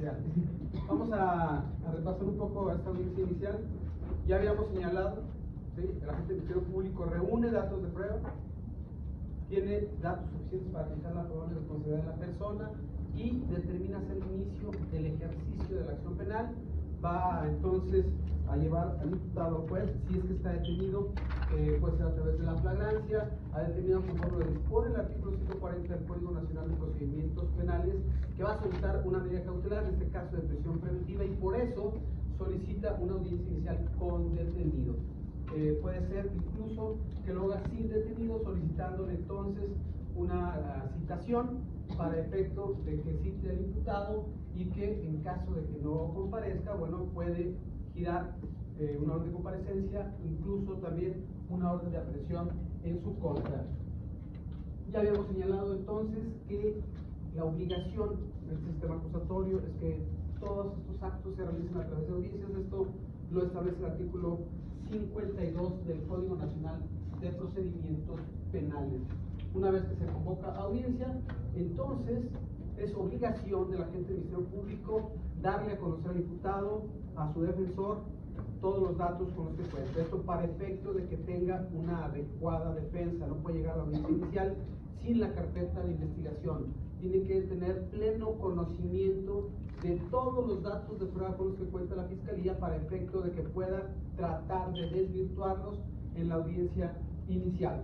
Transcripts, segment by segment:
inicial. Vamos a repasar un poco esta audiencia inicial. Ya habíamos señalado, ¿sí? El agente del Ministerio Público reúne datos de prueba, tiene datos suficientes para analizar la probable responsabilidad de la persona y determina el inicio del ejercicio de la acción penal. Va entonces a llevar al imputado al juez, si es que está detenido, puede ser a través de la flagrancia, ha determinado conforme lo dispone el artículo 140 del Código Nacional de Procedimientos Penales, que va a solicitar una medida cautelar, en este caso de prisión preventiva, y por eso solicita una audiencia inicial con detenido. Puede ser incluso que lo haga sin detenido, solicitándole entonces una citación para efecto de que cite al imputado y que en caso de que no comparezca, bueno, puede girar una orden de comparecencia, incluso también una orden de aprehensión en su contra. Ya habíamos señalado entonces que la obligación del sistema acusatorio es que todos estos actos se realicen a través de audiencias. Esto lo establece el artículo 52 del Código Nacional de Procedimientos Penales. Una vez que se convoca a audiencia, entonces es obligación del agente del Ministerio Público darle a conocer al imputado, a su defensor, todos los datos con los que cuenta. Esto para efecto de que tenga una adecuada defensa. No puede llegar a la audiencia inicial sin la carpeta de investigación. Tiene que tener pleno conocimiento de todos los datos de prueba con los que cuenta la Fiscalía para efecto de que pueda tratar de desvirtuarlos en la audiencia inicial,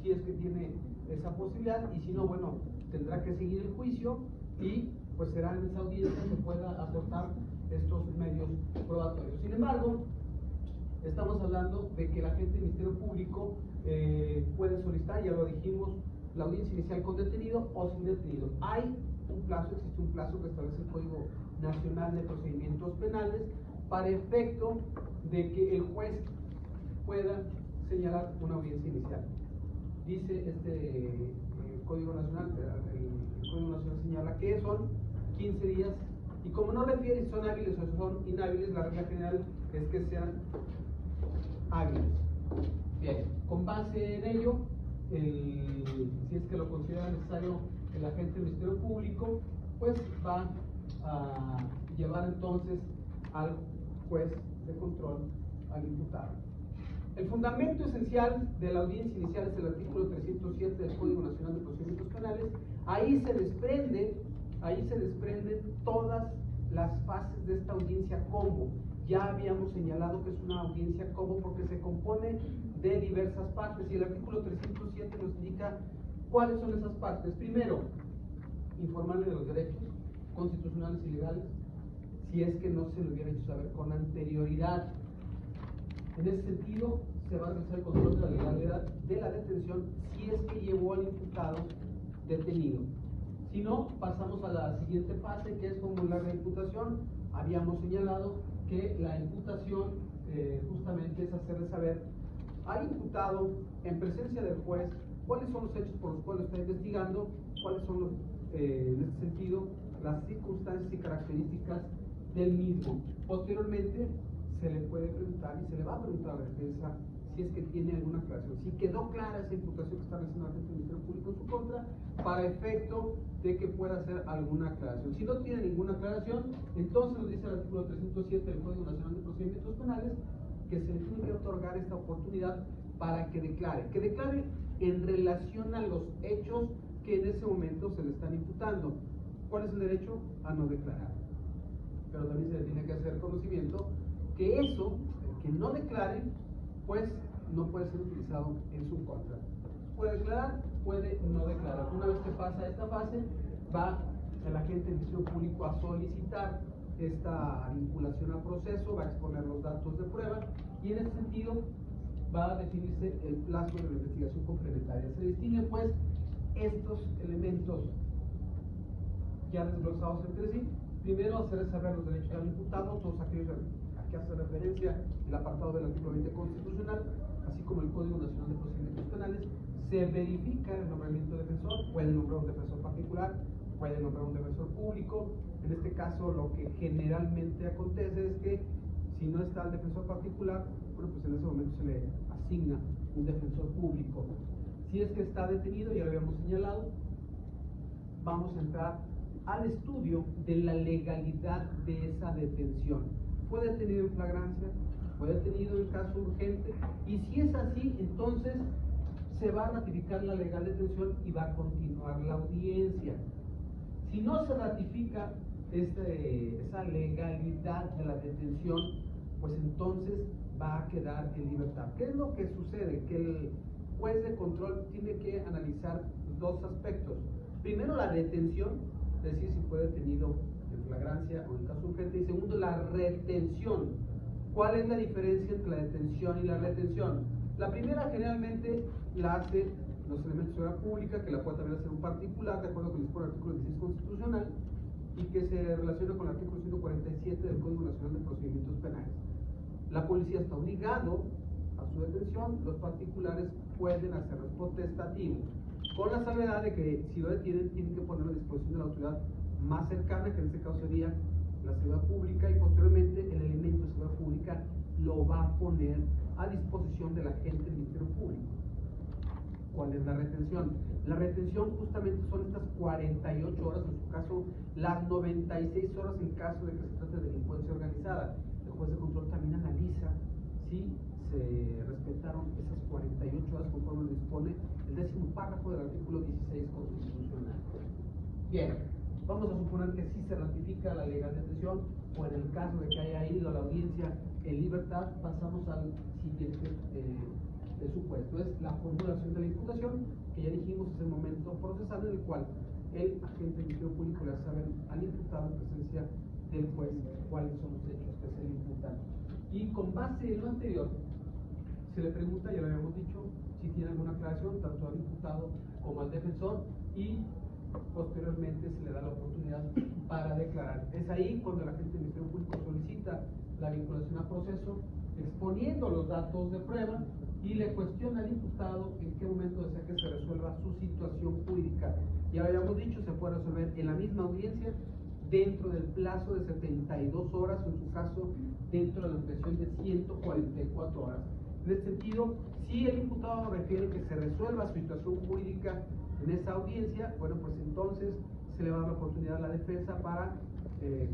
si es que tiene esa posibilidad, y si no, bueno, tendrá que seguir el juicio y pues será en esa audiencia que pueda aportar estos medios probatorios. Sin embargo, estamos hablando de que el agente del Ministerio Público puede solicitar, ya lo dijimos, la audiencia inicial con detenido o sin detenido. Hay un plazo, existe un plazo que establece el Código Nacional de Procedimientos Penales para efecto de que el juez pueda señalar una audiencia inicial. Dice este Código Nacional, el Código Nacional señala que son 15 días, y como no refiere si son hábiles o son inhábiles, la regla general es que sean hábiles. Bien, con base en ello, si es que lo considera necesario el agente del Ministerio Público, pues va a llevar entonces al juez de control al imputado. El fundamento esencial de la audiencia inicial es el artículo 307 del Código Nacional de Procedimientos Penales. Ahí se desprenden todas las fases de esta audiencia combo. Ya habíamos señalado que es una audiencia combo porque se compone de diversas partes, y el artículo 307 nos indica cuáles son esas partes. Primero, informarle de los derechos constitucionales y legales, si es que no se le hubiera hecho saber con anterioridad. En ese sentido, se va a realizar el control de la legalidad de la detención si es que llevó al imputado detenido. Si no, pasamos a la siguiente fase, que es formular la imputación. Habíamos señalado que la imputación justamente es hacerle saber al imputado, en presencia del juez, cuáles son los hechos por los cuales está investigando, cuáles son los, en este sentido, las circunstancias y características del mismo. Posteriormente, se le puede preguntar y se le va a preguntar a la defensa si es que tiene alguna aclaración, si quedó clara esa imputación que está realizando el agente del Ministerio Público en su contra, para efecto de que pueda hacer alguna aclaración. Si no tiene ninguna aclaración, entonces nos dice el artículo 307 del Código Nacional de Procedimientos Penales que se le tiene que otorgar esta oportunidad para que declare en relación a los hechos que en ese momento se le están imputando. ¿Cuál es el derecho? A no declarar. Pero también se le tiene que hacer conocimiento que eso, que no declare, pues no puede ser utilizado en su contra. Puede declarar, puede no declarar. Una vez que pasa esta fase, va el agente del Ministerio Público a solicitar esta vinculación al proceso, va a exponer los datos de prueba, y en ese sentido va a definirse el plazo de la investigación complementaria. Se distinguen pues estos elementos ya desglosados entre sí. Primero, hacer saber los derechos del imputado, todos aquellos a que hace referencia el apartado del artículo 20 constitucional, así como el Código Nacional de Procedimientos Penales. Se verifica el nombramiento de defensor, puede nombrar un defensor particular, puede nombrar un defensor público. En este caso, lo que generalmente acontece es que si no está el defensor particular, bueno, pues en ese momento se le asigna un defensor público. Si es que está detenido, ya lo habíamos señalado, vamos a entrar al estudio de la legalidad de esa detención. ¿Fue detenido en flagrancia? ¿Fue detenido en caso urgente? Y si es así, entonces se va a ratificar la legal detención y va a continuar la audiencia. Si no se ratifica esa legalidad de la detención, pues entonces va a quedar en libertad. ¿Qué es lo que sucede? Que el juez de control tiene que analizar dos aspectos. Primero, la detención, es decir, si fue detenido en flagrancia o en caso urgente. Y segundo, la retención. ¿Cuál es la diferencia entre la detención y la retención? La primera generalmente la hace los elementos de seguridad pública, que la puede también hacer un particular, de acuerdo con el artículo 16 constitucional, y que se relaciona con el artículo 147 del Código Nacional de Procedimientos Penales. La policía está obligado a su detención, los particulares pueden hacerlo potestativo, con la salvedad de que si lo detienen tienen que ponerlo a disposición de la autoridad más cercana, que en este caso sería la seguridad pública, y posteriormente el elemento de seguridad pública lo va a poner a disposición del agente del Ministerio Público. ¿Cuál es la retención? La retención justamente son estas 48 horas, en su caso las 96 horas en caso de que se trate de delincuencia organizada. El juez de control también analiza si se respetaron esas 48 horas conforme lo dispone el 10º párrafo del artículo 16 constitucional. Bien, vamos a suponer que sí se ratifica la legal detención, o en el caso de que haya ido a la audiencia en libertad, pasamos al siguiente supuesto. Es la formulación de la imputación, que ya dijimos es el momento procesal en el cual el agente del Ministerio Público le hace saber al imputado en presencia del juez cuáles son los hechos que se le imputan. Y con base en lo anterior, se le pregunta, ya lo habíamos dicho, si tiene alguna aclaración, tanto al imputado como al defensor, y posteriormente se le da la oportunidad para declarar. Es ahí cuando el agente del Ministerio Público solicita la vinculación a proceso, exponiendo los datos de prueba, y le cuestiona al imputado en qué momento desea que se resuelva su situación jurídica. Ya habíamos dicho, se puede resolver en la misma audiencia, dentro del plazo de 72 horas, o en su caso, dentro de la ampliación de 144 horas. En este sentido, si el imputado refiere que se resuelva su situación jurídica en esa audiencia, bueno, pues entonces se le va a dar la oportunidad a la defensa para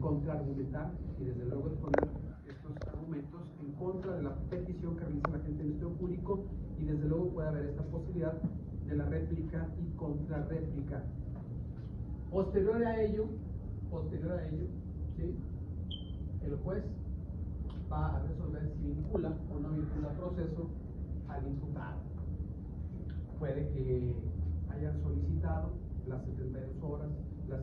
contraargumentar y desde luego exponer estos argumentos en contra de la petición que realiza la agente del Ministerio Público, y desde luego puede haber esta posibilidad de la réplica y contrarréplica. Posterior a ello, ¿sí?, el juez va a resolver si vincula o no vincula proceso al imputado. Puede que hayan solicitado las 72 horas, la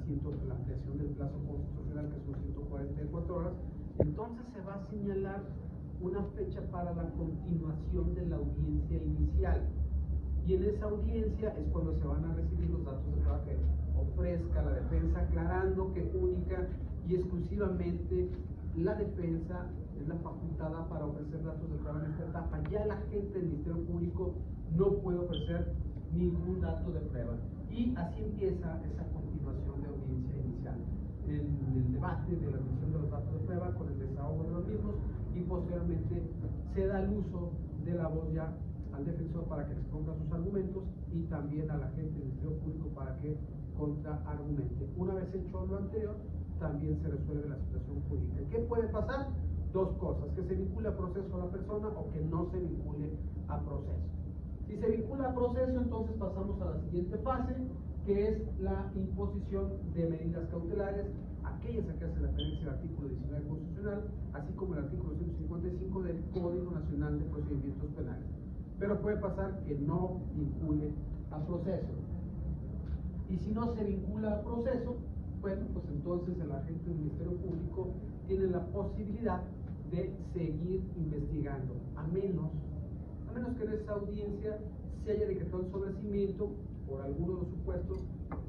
ampliación del plazo constitucional, que son 144 horas, entonces se va a señalar una fecha para la continuación de la audiencia inicial. Y en esa audiencia es cuando se van a recibir los datos de prueba que ofrezca la defensa, aclarando que única y exclusivamente la defensa es la facultada para ofrecer datos de prueba en esta etapa. Ya el agente del Ministerio Público no puede ofrecer ningún dato de prueba. Y así empieza esa continuación de audiencia inicial, en el debate de la admisión de los datos de prueba con el desahogo de los mismos, y posteriormente se da el uso de la voz ya al defensor para que exponga sus argumentos, y también al agente del Ministerio Público para que contraargumente. Una vez hecho lo anterior, también se resuelve la situación jurídica. ¿Qué puede pasar? Dos cosas: que se vincule a proceso a la persona, o que no se vincule a proceso. Si se vincula a proceso, entonces pasamos a la siguiente fase, que es la imposición de medidas cautelares, aquellas a que hace referencia al artículo 19 constitucional, así como el artículo 155 del Código Nacional de Procedimientos Penales. Pero puede pasar que no vincule a proceso. Y si no se vincula a proceso, bueno, pues entonces el agente del Ministerio Público tiene la posibilidad de seguir investigando, a menos que en esa audiencia se haya decretado el sobreseimiento por alguno de los supuestos,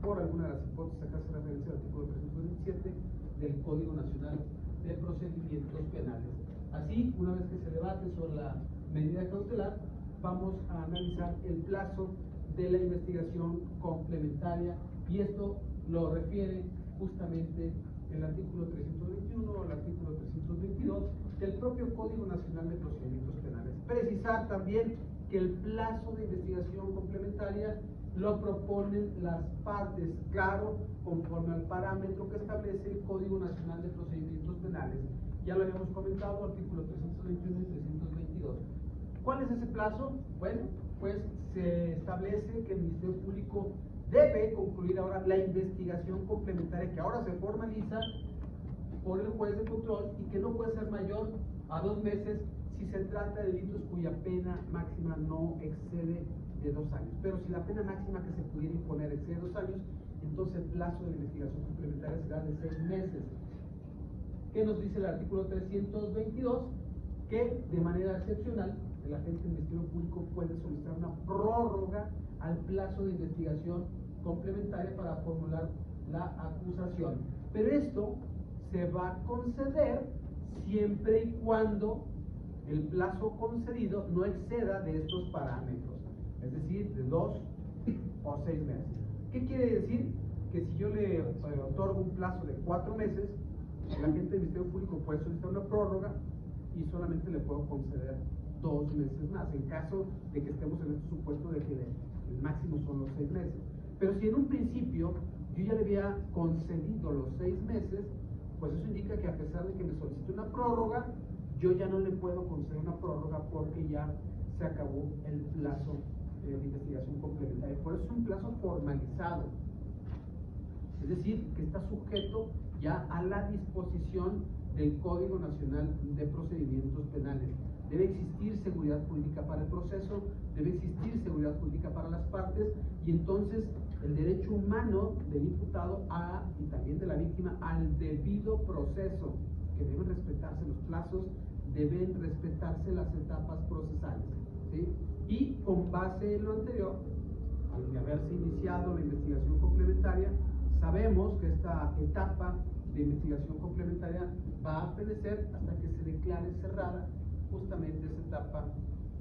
por alguna de las hipótesis a que hace referencia al artículo 327 del Código Nacional de Procedimientos Penales. Así, una vez que se debate sobre la medida cautelar, vamos a analizar el plazo de la investigación complementaria, y esto lo refiere justamente el artículo 321 o el artículo 322 del propio Código Nacional de Procedimientos Penales. Precisar también que el plazo de investigación complementaria lo proponen las partes, claro, conforme al parámetro que establece el Código Nacional de Procedimientos Penales. Ya lo habíamos comentado, artículo 321 y 322. ¿Cuál es ese plazo? Bueno, pues se establece que el Ministerio Público debe concluir ahora la investigación complementaria que ahora se formaliza por el juez de control y que no puede ser mayor a 2 meses si se trata de delitos cuya pena máxima no excede de 2 años. Pero si la pena máxima que se pudiera imponer excede 2 años, entonces el plazo de investigación complementaria será de 6 meses. ¿Qué nos dice el artículo 322? Que de manera excepcional el agente del Ministerio Público puede solicitar una prórroga al plazo de investigación complementaria para formular la acusación. Pero esto se va a conceder siempre y cuando el plazo concedido no exceda de estos parámetros, es decir, de 2 o 6 meses. ¿Qué quiere decir? Que si yo le otorgo un plazo de 4 meses, el agente del Ministerio Público puede solicitar una prórroga y solamente le puedo conceder 2 meses más, en caso de que estemos en este supuesto de que el máximo son los 6 meses. Pero si en un principio yo ya le había concedido los 6 meses, pues eso indica que a pesar de que me solicite una prórroga, yo ya no le puedo conceder una prórroga porque ya se acabó el plazo de investigación complementaria. Por eso es un plazo formalizado, es decir, que está sujeto ya a la disposición del Código Nacional de Procedimientos Penales. Debe existir seguridad jurídica para el proceso, debe existir seguridad jurídica para las partes, y entonces el derecho humano del imputado y también de la víctima al debido proceso, que deben respetarse los plazos, deben respetarse las etapas procesales, ¿sí? Y con base en lo anterior, al haberse iniciado la investigación complementaria, sabemos que esta etapa de investigación complementaria va a permanecer hasta que se declare cerrada justamente esa etapa